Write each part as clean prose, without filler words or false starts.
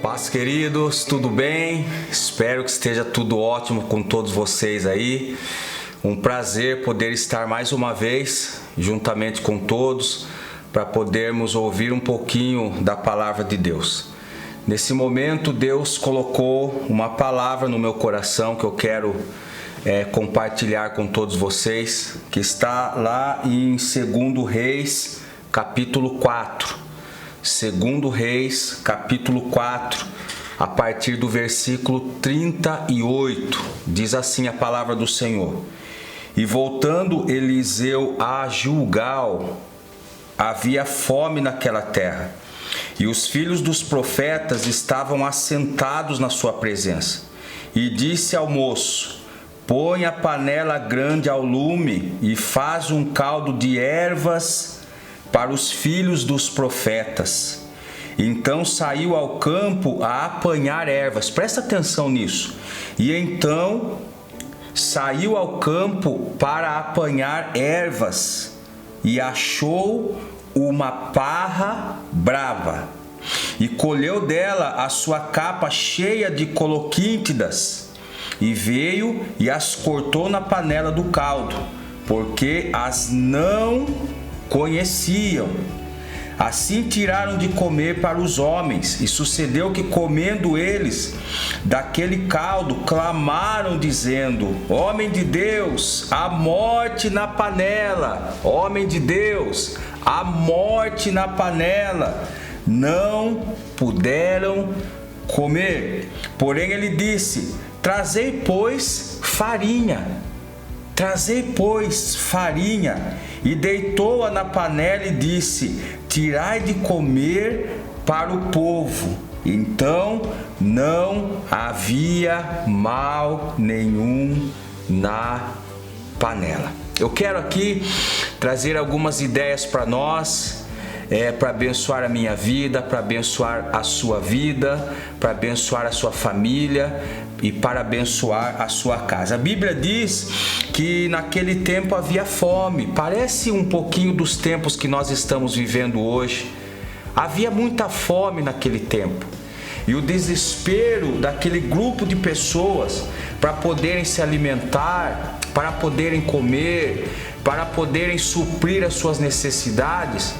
Paz, queridos, tudo bem? Espero que esteja tudo ótimo com todos vocês aí. Um prazer poder estar mais uma vez juntamente com todos para podermos ouvir um pouquinho da palavra de Deus. Nesse momento, Deus colocou uma palavra no meu coração que eu quero compartilhar com todos vocês, que está lá em 2 Reis, capítulo 4. 2 Reis, capítulo 4, a partir do versículo 38, diz assim a palavra do Senhor: E voltando Eliseu a Gilgal, havia fome naquela terra, e os filhos dos profetas estavam assentados na sua presença. E disse ao moço: Põe a panela grande ao lume e faz um caldo de ervas para os filhos dos profetas. Então saiu ao campo a apanhar ervas. Presta atenção nisso. E então saiu ao campo para apanhar ervas e achou uma parra brava e colheu dela a sua capa cheia de coloquíntidas e veio e as cortou na panela do caldo, porque as não conheciam. Assim tiraram de comer para os homens, e sucedeu que, comendo eles daquele caldo, clamaram dizendo: Homem de Deus, a morte na panela! Homem de Deus, a morte na panela! Não puderam comer. Porém ele disse: Trazei, pois, farinha. Trazei, pois, farinha. E deitou-a na panela e disse: Tirai de comer para o povo. Então não havia mal nenhum na panela. Eu quero aqui trazer algumas ideias para nós, para abençoar a minha vida, para abençoar a sua vida, para abençoar a sua família e para abençoar a sua casa. A Bíblia diz que naquele tempo havia fome. Parece um pouquinho dos tempos que nós estamos vivendo hoje. Havia muita fome naquele tempo. E o desespero daquele grupo de pessoas para poderem se alimentar, para poderem comer, para poderem suprir as suas necessidades,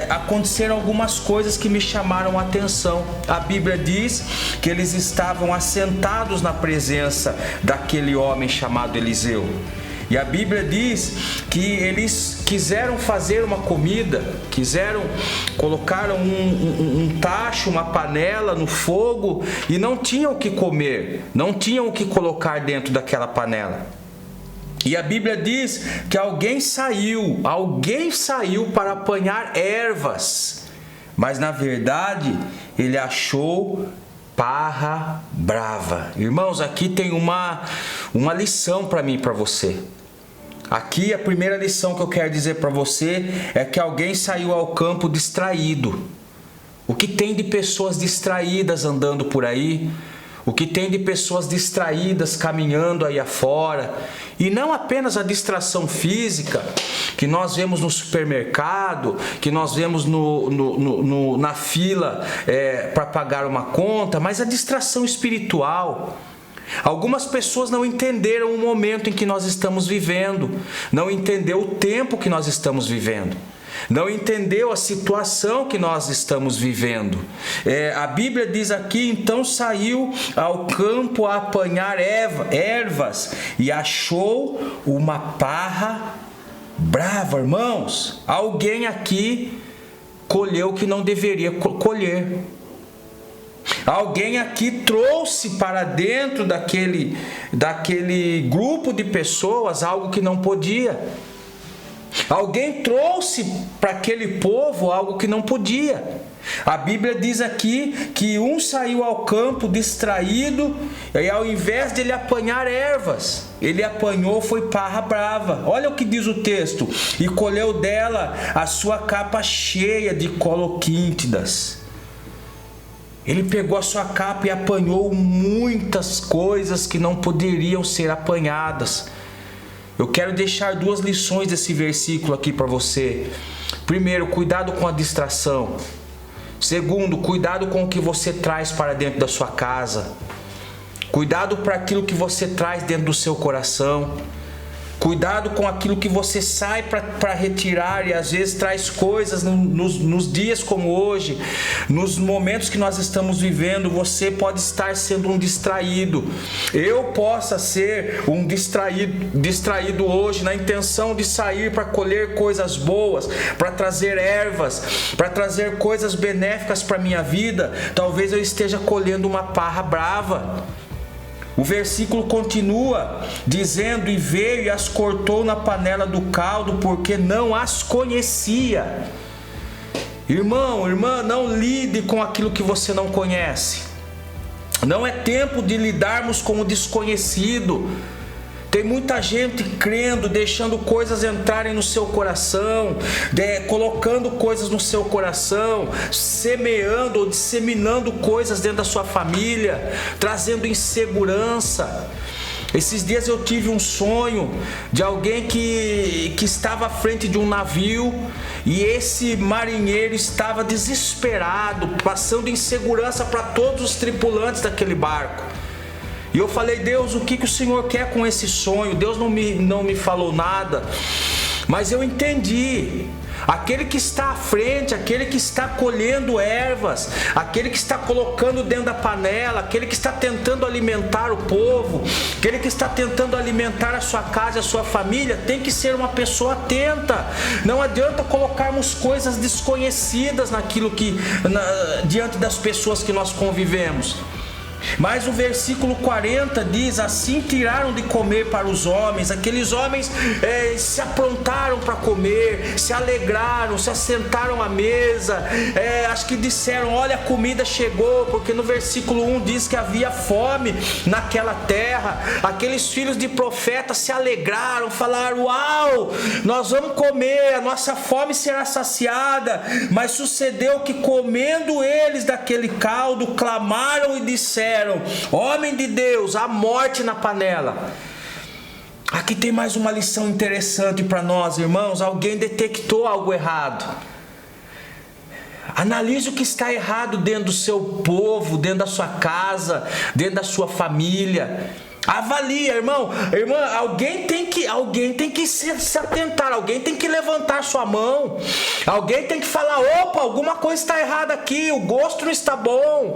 aconteceram algumas coisas que me chamaram a atenção. A Bíblia diz que eles estavam assentados na presença daquele homem chamado Eliseu. E a Bíblia diz que eles quiseram fazer uma comida, colocaram um tacho, uma panela no fogo e não tinham o que comer, não tinham o que colocar dentro daquela panela. E a Bíblia diz que alguém saiu para apanhar ervas, mas na verdade ele achou parra brava. Irmãos, aqui tem uma lição para mim e para você. Aqui a primeira lição que eu quero dizer para você é que alguém saiu ao campo distraído. O que tem de pessoas distraídas andando por aí? O que tem de pessoas distraídas caminhando aí afora? E não apenas a distração física que nós vemos no supermercado, que nós vemos na fila para pagar uma conta, mas a distração espiritual. Algumas pessoas não entenderam o momento em que nós estamos vivendo, não entenderam o tempo que nós estamos vivendo, não entendeu a situação que nós estamos vivendo. A Bíblia diz aqui: então saiu ao campo a apanhar ervas e achou uma parra brava. Irmãos, alguém aqui colheu o que não deveria colher. Alguém aqui trouxe para dentro daquele grupo de pessoas algo que não podia. Alguém trouxe para aquele povo algo que não podia. A Bíblia diz aqui que um saiu ao campo distraído e ao invés de ele apanhar ervas, ele apanhou foi parra brava. Olha o que diz o texto: e colheu dela a sua capa cheia de coloquíntidas. Ele pegou a sua capa e apanhou muitas coisas que não poderiam ser apanhadas. Eu quero deixar duas lições desse versículo aqui para você. Primeiro, cuidado com a distração. Segundo, cuidado com o que você traz para dentro da sua casa. Cuidado para aquilo que você traz dentro do seu coração. Cuidado com aquilo que você sai para retirar e às vezes traz coisas nos dias como hoje, nos momentos que nós estamos vivendo. Você pode estar sendo um distraído. Eu possa ser um distraído hoje na intenção de sair para colher coisas boas, para trazer ervas, para trazer coisas benéficas para a minha vida. Talvez eu esteja colhendo uma parra brava. O versículo continua dizendo: e veio e as cortou na panela do caldo, porque não as conhecia. Irmão, irmã, não lide com aquilo que você não conhece. Não é tempo de lidarmos com o desconhecido. Tem muita gente crendo, deixando coisas entrarem no seu coração, colocando coisas no seu coração, semeando ou disseminando coisas dentro da sua família, trazendo insegurança. Esses dias eu tive um sonho de alguém que estava à frente de um navio e esse marinheiro estava desesperado, passando insegurança para todos os tripulantes daquele barco. E eu falei: Deus, o que o Senhor quer com esse sonho? Deus não me falou nada, mas eu entendi. Aquele que está à frente, aquele que está colhendo ervas, aquele que está colocando dentro da panela, aquele que está tentando alimentar o povo, aquele que está tentando alimentar a sua casa e a sua família, tem que ser uma pessoa atenta. Não adianta colocarmos coisas desconhecidas diante das pessoas que nós convivemos. Mas o versículo 40 diz: assim tiraram de comer para os homens. Aqueles homens se aprontaram para comer, se alegraram, se assentaram à mesa. Acho que disseram: olha, a comida chegou, porque no versículo 1 diz que havia fome naquela terra. Aqueles filhos de profeta se alegraram, falaram: uau, nós vamos comer, a nossa fome será saciada. Mas sucedeu que, comendo eles daquele caldo, clamaram e disseram: homem de Deus, a morte na panela. Aqui tem mais uma lição interessante para nós, irmãos. Alguém detectou algo errado. Analise o que está errado dentro do seu povo, dentro da sua casa, dentro da sua família. Avalia, irmão, irmã, alguém tem que se atentar, alguém tem que levantar sua mão, alguém tem que falar: opa, alguma coisa está errada aqui, o gosto não está bom.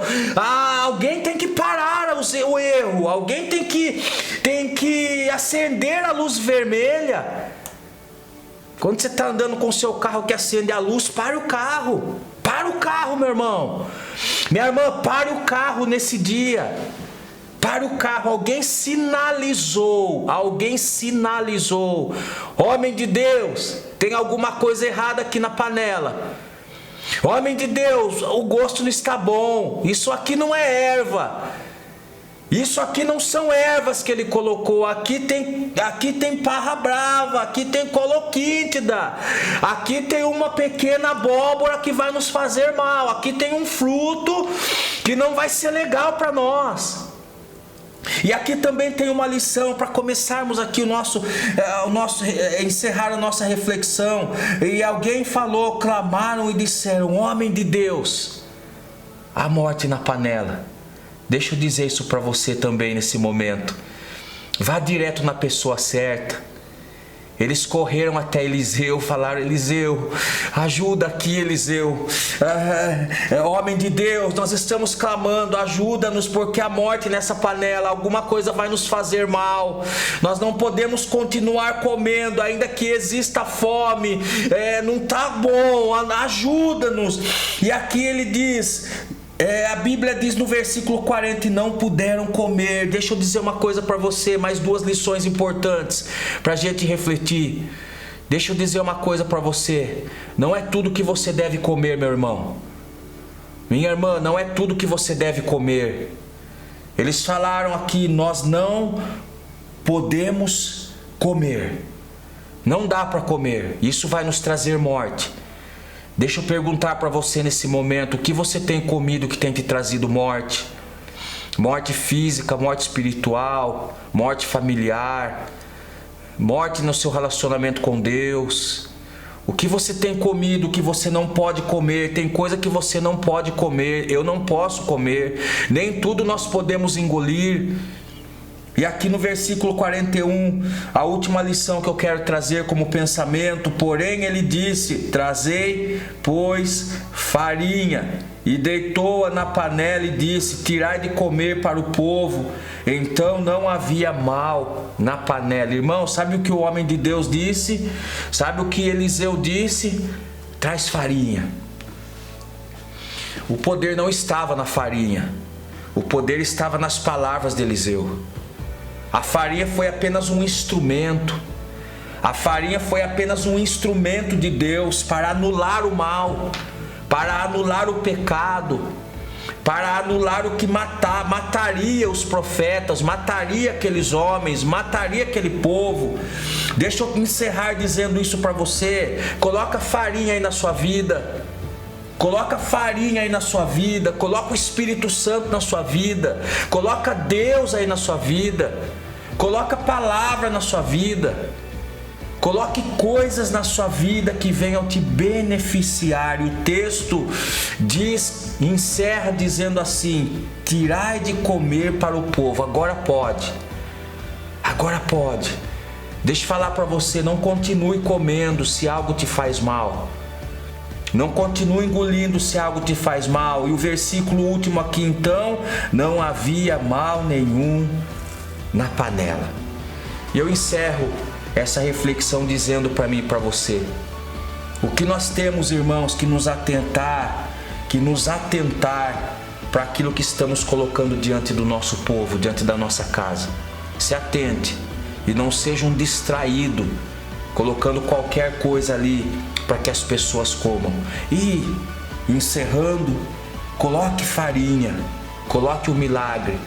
Alguém tem que parar o erro, alguém tem que acender a luz vermelha. Quando você está andando com o seu carro que acende a luz, pare o carro, meu irmão, minha irmã, pare o carro nesse dia. Para o carro, alguém sinalizou. Homem de Deus, tem alguma coisa errada aqui na panela. Homem de Deus, o gosto não está bom. Isso aqui não é erva. Isso aqui não são ervas que ele colocou. Aqui tem parra brava, aqui tem coloquíntida, aqui tem uma pequena abóbora que vai nos fazer mal. Aqui tem um fruto que não vai ser legal para nós. E aqui também tem uma lição para começarmos aqui encerrar a nossa reflexão. E alguém falou, clamaram e disseram: homem de Deus, a morte na panela. Deixa eu dizer isso para você também nesse momento. Vá direto na pessoa certa. Eles correram até Eliseu, falaram: Eliseu, ajuda aqui, Eliseu. Homem de Deus, nós estamos clamando, ajuda-nos, porque a morte nessa panela, alguma coisa vai nos fazer mal. Nós não podemos continuar comendo, ainda que exista fome. Não está bom, ajuda-nos. E aqui ele diz... a Bíblia diz no versículo 40: e não puderam comer. Deixa eu dizer uma coisa para você, mais duas lições importantes para a gente refletir. Deixa eu dizer uma coisa para você: não é tudo que você deve comer, meu irmão. Minha irmã, não é tudo que você deve comer. Eles falaram aqui: nós não podemos comer. Não dá para comer, isso vai nos trazer morte. Deixa eu perguntar para você nesse momento: o que você tem comido que tem te trazido morte? Morte física, morte espiritual, morte familiar, morte no seu relacionamento com Deus. O que você tem comido, o que você não pode comer. Tem coisa que você não pode comer, eu não posso comer. Nem tudo nós podemos engolir. E aqui no versículo 41, a última lição que eu quero trazer como pensamento: porém ele disse, trazei, pois, farinha, e deitou-a na panela e disse, tirai de comer para o povo. Então não havia mal na panela. Irmão, sabe o que o homem de Deus disse? Sabe o que Eliseu disse? Traz farinha. O poder não estava na farinha, o poder estava nas palavras de Eliseu. A farinha foi apenas um instrumento. A farinha foi apenas um instrumento de Deus para anular o mal, para anular o pecado, para anular o que mataria os profetas, mataria aqueles homens, mataria aquele povo. Deixa eu encerrar dizendo isso para você. Coloca farinha aí na sua vida. Coloca farinha aí na sua vida. Coloca o Espírito Santo na sua vida. Coloca Deus aí na sua vida. Coloca a palavra na sua vida. Coloque coisas na sua vida que venham te beneficiar. E o texto encerra dizendo assim: tirai de comer para o povo. Agora pode. Agora pode. Deixa eu falar para você, não continue comendo se algo te faz mal. Não continue engolindo se algo te faz mal. E o versículo último aqui, então, não havia mal nenhum na panela. E eu encerro essa reflexão dizendo para mim e para você: o que nós temos, irmãos, que nos atentar para aquilo que estamos colocando diante do nosso povo, diante da nossa casa. Se atente e não seja um distraído, colocando qualquer coisa ali para que as pessoas comam. E, encerrando, coloque farinha, coloque o milagre,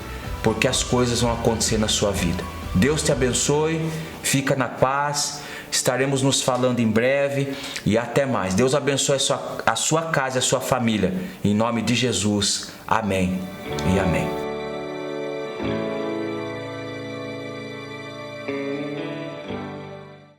porque as coisas vão acontecer na sua vida. Deus te abençoe, fica na paz, estaremos nos falando em breve e até mais. Deus abençoe a sua casa e a sua família, em nome de Jesus. Amém e amém.